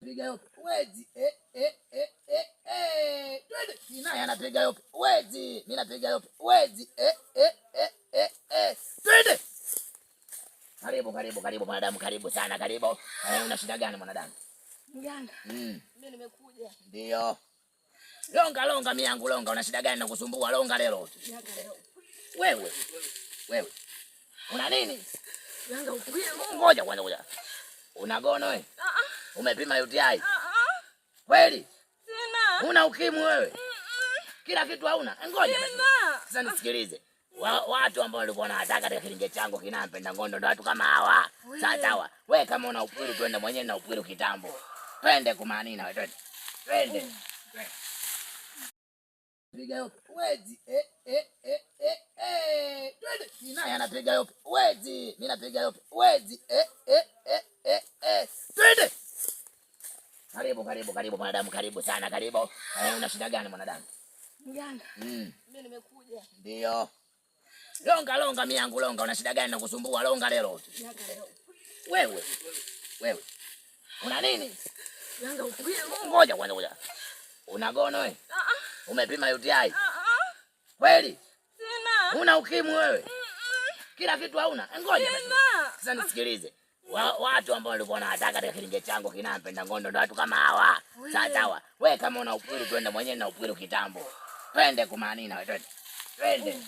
Piga yope. Wezi. Twende. Ninaye anapiga yope. Wezi. Mimi napiga yope. Wezi. Twende. Karibu mwanadamu, karibu sana, karibu. Una shida gani mwanadamu? Mganga. Mimi nimekuja. Ndio. Longa miangu longa, una shida gani nakusumbua? Longa leo. Wewe. Una nini? Mganga upie. Ngoja kwanza. Una gono wewe? Umepima UTI? Kweli? Sina. Una ukimwi wewe? Kila kitu hauna? Ngoja basi. Sasa nisikilize. Watu ambao walikuwa wanataka katika kilinge changu kinampenda ngondo ndo watu kama hawa. Sawa. Wewe kama una upwiru twende mwenyewe na upwiru kitambo. Twende kumanina wewe twende. Piga yope. Wezi. Twende. Ninaye anapiga yope. Wezi. Mimi napiga yope. Wezi. Twende. Karibu mwanadamu, karibu sana, karibu. Una shida gani mwanadamu? Mganga. Mimi nimekuja. Ndio. Longa miangu longa, una shida gani nakusumbua? Longa leo. Wewe. Una nini? Mganga upie. Ngoja kwanza. Una gono wewe? Umepima UTI? Kweli? Sina. Una ukimwi wewe? Kila kitu hauna? Ngoja basi. Sasa nisikilize. Watu ambao walikuwa wanataka katika kilinge changu kinampenda ngondo ndo watu kama hawa. Sawa. Wewe kama una upwiru twende mwenyewe na upwiru kitambo. Twende kumanina wewe twende.